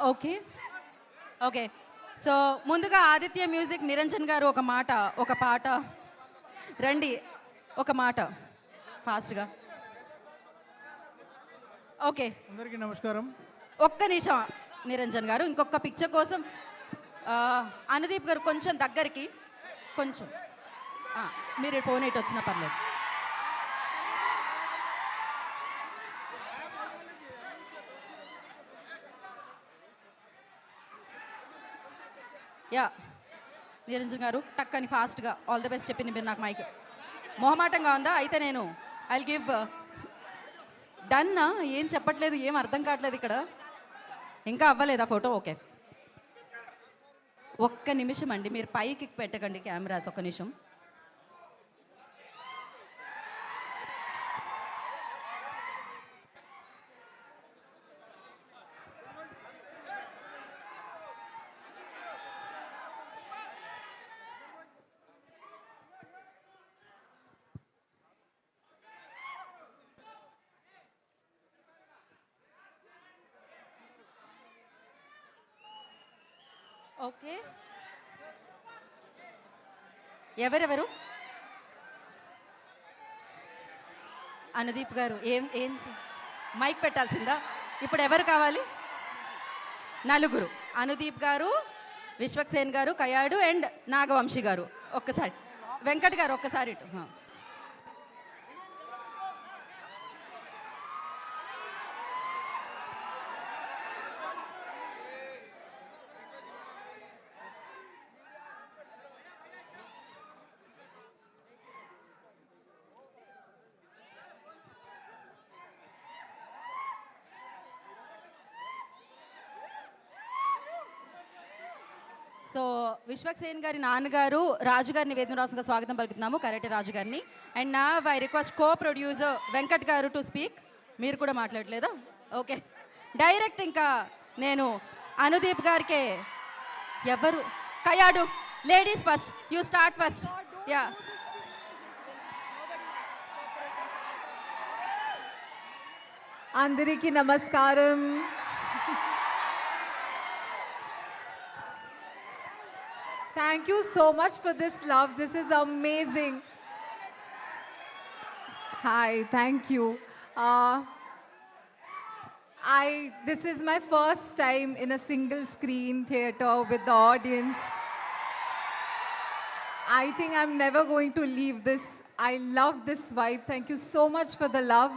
Okay. Okay. So, ముందుగా Aditya music Niranjan గారు ఒక పాట రండి. ఒక మాట ఫాస్ట్‌గా. ఓకే. అందరికీ నమస్కారం. ఒక్క నిమిషం నిరంజన్ గారు. ఇంకొక పిక్చర్ కోసం అనుదీప్ గారు కొంచెం దగ్గరికి. కొంచెం. ఆ! మీరు ఫోన్ ఇటు వచ్చినా పర్లేదు. యాహ్! నిరంజన్ గారు టక్కని ఫాస్ట్‌గా ఆల్ ది బెస్ట్ చెప్పింది మీరు నాకు మైక్. మొహమాటంగా ఉందా? అయితే నేను ఐ విల్ గివ్ డన్నా? ఏం చెప్పట్లేదు. ఏం అర్థం కావట్లేదు ఇక్కడ. ఇంకా అవ్వలేదా ఫోటో? ఓకే. ఒక్క నిమిషం అండి. మీరు పైకి పెట్టకండి కెమెరాస్ ఒక్క నిమిషం. ఓకే. ఎవరెవరు? అనుదీప్ గారు. ఏంటి మైక్ పెట్టాల్సిందా? ఇప్పుడు ఎవరు కావాలి? నలుగురు. అనుదీప్ గారు, విశ్వక్సేన్ గారు, కయాడు అండ్ నాగవంశీ గారు. ఒక్కసారి వెంకట్ గారు ఒక్కసారి ఇటు. సో విశ్వక్సేన్ గారి నాన్నగారు రాజు గారిని వేదనరాసంగా స్వాగతం పలుకుతున్నాము, కరాటే రాజు గారిని. అండ్ నా I request co producer Venkat గారు టు స్పీక్. మీరు కూడా మాట్లాడలేదా? ఓకే. డైరెక్ట్ ఇంకా నేను అనుదీప్ గారికే ఎవరు Kayadu ladies first, you start first. Yeah. అందరికీ నమస్కారం. Thank you so much for this love. This is amazing. Hi, thank you. This is my first time in a single screen theater with the audience. I think I'm never going to leave this. I love this vibe. Thank you so much for the love.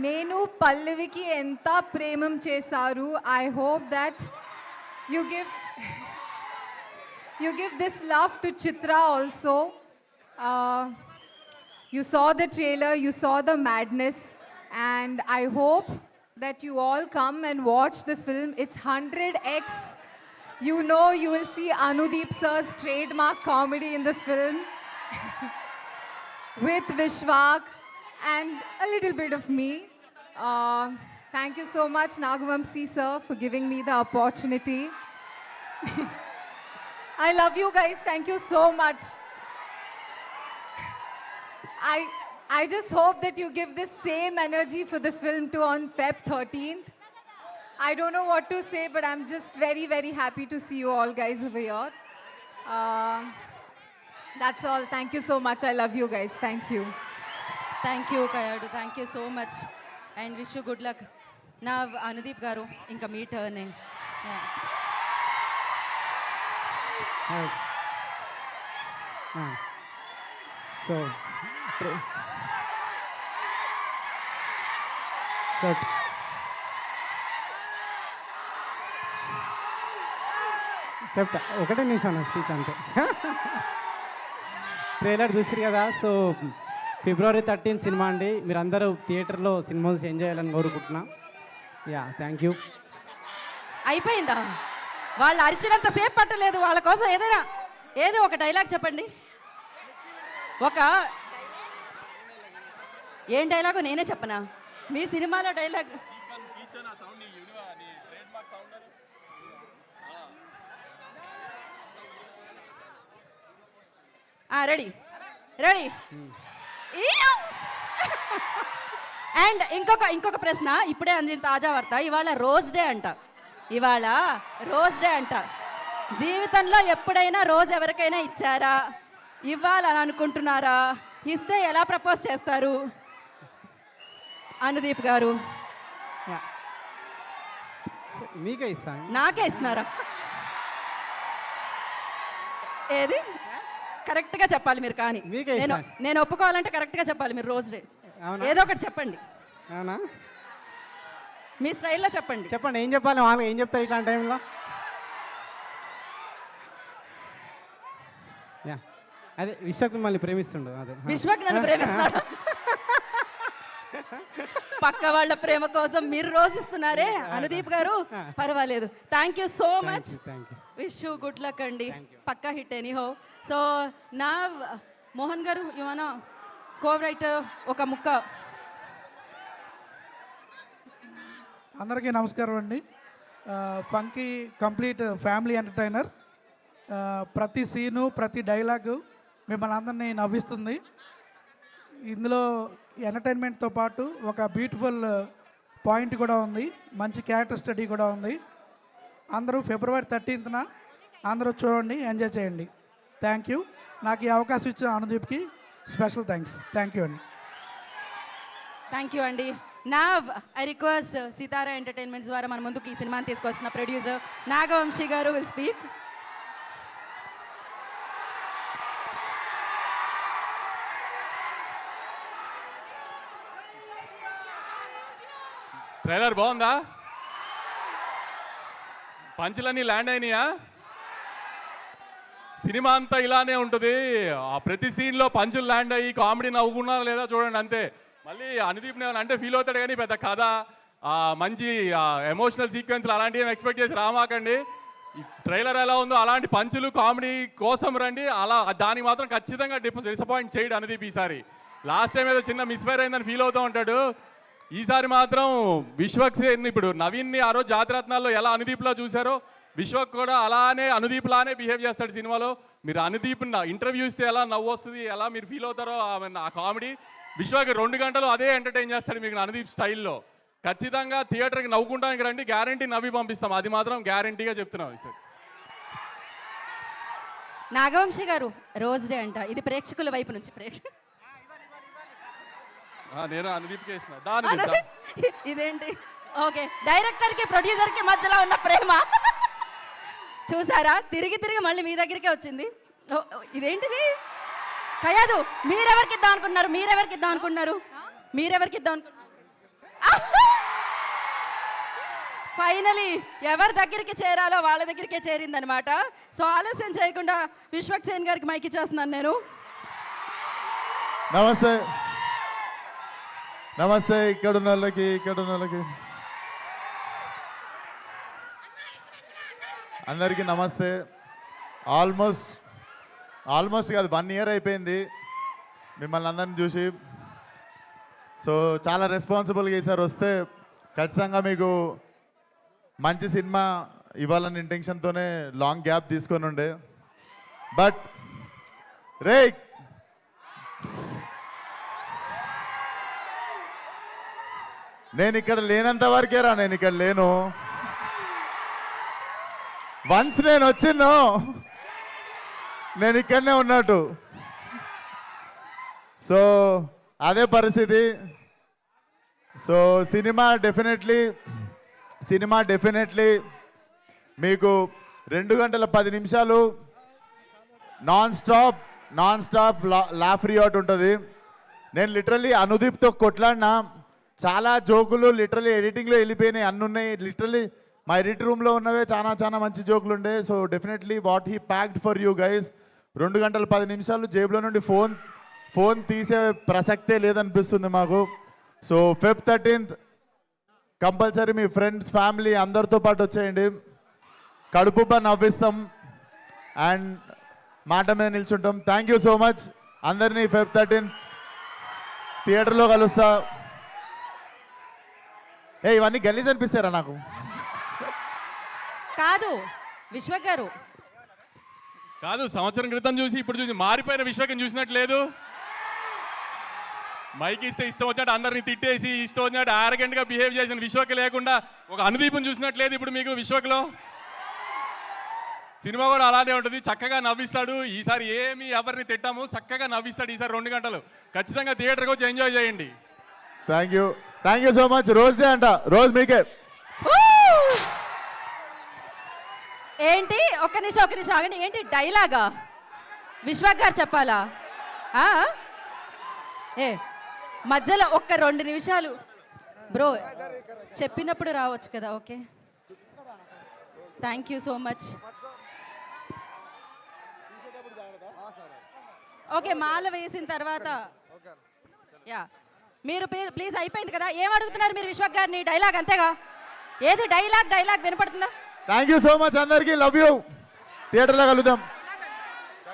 నేను పల్లవికి ఎంత ప్రేమం చేశారు. I hope that you give this love to Chitra also. You saw the trailer, you saw the madness, and I hope that you all come and watch the film. It's 100x. You know, you will see Anudeep sir's trademark comedy in the film with Vishwak and a little bit of me. Thank you so much, Nagavamsi sir, for giving me the opportunity. I love you guys. Thank you so much. I just hope that you give this same energy for the film too on Feb 13th. I don't know what to say, but I'm just very, very happy to see you all guys over here. That's all. Thank you so much. I love you guys. Thank you. Thank you Kayadu. Thank you so much and wish you good luck. నా అనుదీప్ గారు ఇంకా మీ turn. So so చెప్తా ఒకటే నిమిషం నా speech అంతే. Trailer చూసిరు కదా. సో February 13 సినిమా అండి. మీరందరూ థియేటర్లో సినిమా ఎంజాయ్ చేయాలని కోరుకుంటున్నా. Yeah, thank you. అయిపోయిందా? వాళ్ళు అరిచినంత సేపు పట్టలేదు. వాళ్ళ కోసం ఏదో ఒక డైలాగ్ చెప్పండి. ఏం డైలాగు నేనే చెప్పనా? మీ సినిమాలో డైలాగ్ రెడీ రెడీ అండ్ ఇంకొక ప్రశ్న, ఇప్పుడే అందిన తాజా వార్త, ఇవాళ రోజ్ డే అంట. ఇవాళ రోజ్ డే అంట. జీవితంలో ఎప్పుడైనా రోజ్ ఎవరికైనా ఇచ్చారా? ఇవ్వాలని అనుకుంటున్నారా? ఇస్తే ఎలా ప్రపోజ్ చేస్తారు? అనుదీప్ గారు. Yeah. మీకే ఇస్తాను. నాకే ఇస్తున్నారా? ఏది కరెక్ట్గా చెప్పాలి మీరు. కానీ మీకే ఇస్తాను. నేను ఒప్పుకోవాలంటే కరెక్ట్గా చెప్పాలి మీరు. రోజ్ డే అవునా? ఏదో ఒకటి చెప్పండి. అవునా? మీ స్టైల్లో చెప్పండి. చెప్పండి, ఏం చెప్పాలి? వాళ్ళు ఏం చెప్తారు ఇట్లాంటి టైంలో? యా, అదే విశ్వక్ మిమ్మల్ని ప్రేమిస్తుండు. అదే విశ్వక్ నన్ను ప్రేమిస్తాడు. పక్క వాళ్ళ ప్రేమ కోసం మీరు రోజు ఇస్తున్నారే అనుదీప్ గారు. పర్వాలేదు. Thank you so much. Wish you good luck అండి. పక్కా హిట్ ఎనీహో. సో నా మోహన్ గారు, యువనా కో రైటర్ ఒక ముక్క. అందరికీ నమస్కారం అండి. Funky complete family entertainer. ప్రతి సీను, ప్రతి డైలాగు మిమ్మల్ని అందరినీ నవ్విస్తుంది. ఇందులో ఎంటర్టైన్మెంట్తో పాటు ఒక బ్యూటిఫుల్ పాయింట్ కూడా ఉంది, మంచి క్యారెక్టర్ స్టడీ కూడా ఉంది. అందరూ ఫిబ్రవరి 13న అందరూ చూడండి, ఎంజాయ్ చేయండి. Thank you. నాకు ఈ అవకాశం ఇచ్చిన అనుదీప్కి స్పెషల్ థ్యాంక్స్. థ్యాంక్ యూ అండి. థ్యాంక్ యూ అండి. నా ఐ రిక్వెస్ట్ సితారా ఎంటర్టైన్మెంట్స్ ద్వారా మన ముందుకు ఈ సినిమాని తీసుకొస్తున్న ప్రొడ్యూసర్ నాగవంశీ గారు విల్ స్పీక్. ట్రైలర్ బాగుందా? పంచులన్నీ ల్యాండ్ అయినాయా? సినిమా అంతా ఇలానే ఉంటుంది. ఆ ప్రతి సీన్లో పంచులు ల్యాండ్ అయ్యి కామెడీ నవ్వుకున్నారా లేదా చూడండి, అంతే. మళ్ళీ అనుదీప్ అంటే ఫీల్ అవుతాడు, కానీ పెద్ద కథ మంచి ఎమోషనల్ సీక్వెన్స్లు అలాంటివి ఏమి ఎక్స్పెక్ట్ చేసి రామాకండి. ఈ ట్రైలర్ ఎలా ఉందో అలాంటి పంచులు కామెడీ కోసం రండి. అలా దానికి మాత్రం ఖచ్చితంగా డిసప్పాయింట్ చేయడు అనుదీప్ ఈసారి. లాస్ట్ టైం ఏదో చిన్న మిస్ఫైర్ అయిందని ఫీల్ అవుతూ ఉంటాడు. ఈసారి మాత్రం విశ్వక్ సేన్, ఇప్పుడు నవీన్ని ఆ రోజు జాతిరత్నాల్లో ఎలా అనుదీప్లో చూశారో విశ్వక్ కూడా అలానే అనుదీప్ లానే బిహేవ్ చేస్తాడు సినిమాలో. మీరు అనుదీప్ ఇంటర్వ్యూ ఇస్తే ఎలా నవ్వు వస్తుంది, ఎలా మీరు ఫీల్ అవుతారో ఆ కామెడీ విశ్వక్ 2 గంటలు అదే ఎంటర్టైన్ చేస్తాడు మీకు అనుదీప్ స్టైల్లో. ఖచ్చితంగా థియేటర్కి నవ్వుకుంటానికి రండి, గ్యారంటీ నవ్వి పంపిస్తాం, అది మాత్రం గ్యారంటీగా చెప్తున్నాం సార్. నాగవంశీ గారు, రోజ్ డే అంట, ఇది ప్రేక్షకుల వైపు నుంచి నేను అనుదీప్కే ఇస్తున్నా. ఇదేంటి? ఓకే, డైరెక్టర్కి ప్రొడ్యూసర్కి మధ్యలో ఉన్న ప్రేమ చూసారా? తిరిగి మళ్ళీ మీ దగ్గరికే వచ్చింది. ఇదేంటిది? కయాదు, మీరెవరికి ఇద్దాం అనుకుంటున్నారు? ఫైనలీ ఎవరి దగ్గరికి చేరాలో వాళ్ళ దగ్గరికే చేరిందనమాట. సో ఆలస్యం చేయకుండా విశ్వక్ సేన్ గారికి మైక్ ఇచ్చేస్తున్నాను నేను. నమస్తే. ఇక్కడ ఉన్న వాళ్ళకి అందరికీ నమస్తే. ఆల్మోస్ట్ కాదు, 1 year అయిపోయింది మిమ్మల్ని అందరిని చూసి. సో చాలా రెస్పాన్సిబుల్గా ఈసారి వస్తే ఖచ్చితంగా మీకు మంచి సినిమా ఇవ్వాలని ఇంటెన్షన్తోనే లాంగ్ గ్యాప్ తీసుకొని ఉండే. బట్ రే, నేను ఇక్కడ లేనంత వరకేరా, నేను ఇక్కడ లేను. వన్స్ నేను వచ్చిన్నో నేను ఇక్కడనే ఉన్నట్టు. సో అదే పరిస్థితి. సో సినిమా డెఫినెట్లీ మీకు 2 గంటల 10 నిమిషాలు నాన్ స్టాప్ లాఫ్ రియాట్ ఉంటుంది. నేను లిటరల్లీ అనుదీప్తో కొట్లాడినా, చాలా జోకులు లిటరల్లీ ఎడిటింగ్లో వెళ్ళిపోయినాయి, అన్నీ ఉన్నాయి. లిటరల్లీ మా ఎడిట్ రూమ్లో ఉన్నవే చాలా మంచి జోకులు ఉండే. So definitely what he packed for you guys. 2 గంటల 10 నిమిషాలు జేబులో నుండి ఫోన్ తీసే ప్రసక్తే లేదనిపిస్తుంది మాకు. సో Feb 13th కంపల్సరీ మీ ఫ్రెండ్స్, ఫ్యామిలీ అందరితో పాటు వచ్చేయండి. కడుపుబ్బా నవ్విస్తాం అండ్ మాట మీద నిల్చుంటాం. Thank you so much. అందరినీ Feb 13th థియేటర్లో కలుస్తా. ఇవన్నీ గలీజ్ అనిపిస్తారా నాకు? కాదు విశ్వక్ గారు, కాదు, సంవత్సరం క్రితం చూసి ఇప్పుడు చూసి మారిపోయిన విశ్వకం చూసినట్లేదు. మైక్ ఇస్తే ఇష్టం వచ్చినట్టు అందరిని తిట్టేసి ఇష్టం వచ్చినట్టు ఆరగెంట్గా బిహేవ్ చేసిన విశ్వక్ లేకుండా ఒక అనుదీపం చూసినట్లేదు ఇప్పుడు మీకు విశ్వక్లో. సినిమా కూడా అలానే ఉంటుంది, చక్కగా నవ్విస్తాడు. ఈసారి ఏమి ఎవరిని తిట్టాము, చక్కగా నవ్విస్తాడు ఈసారి 2 గంటలు. ఖచ్చితంగా థియేటర్కి వచ్చి ఎంజాయ్ చేయండి. Thank you so much. Rose day అంట, రోజ్ మీకే. ఏంటి ఒక్క నిమిషం ఆగండి. ఏంటి డైలాగా విశ్వక్ గారు చెప్పాలా? ఏ మధ్యలో ఒక్క 2 నిమిషాలు బ్రో చెప్పినప్పుడు రావచ్చు కదా. Okay, thank you so much. Okay, మాల వేసిన తర్వాత యా మీరు ప్లీజ్ అయిపోయింది కదా. ఏం అడుగుతున్నారు మీరు విశ్వక్ గారిని? డైలాగ్ అంతేగా? ఏది డైలాగ్ వినపడుతుందా? థ్యాంక్ యూ సో మచ్ అందరికీ. Love you. థియేటర్లో కలుద్దాం.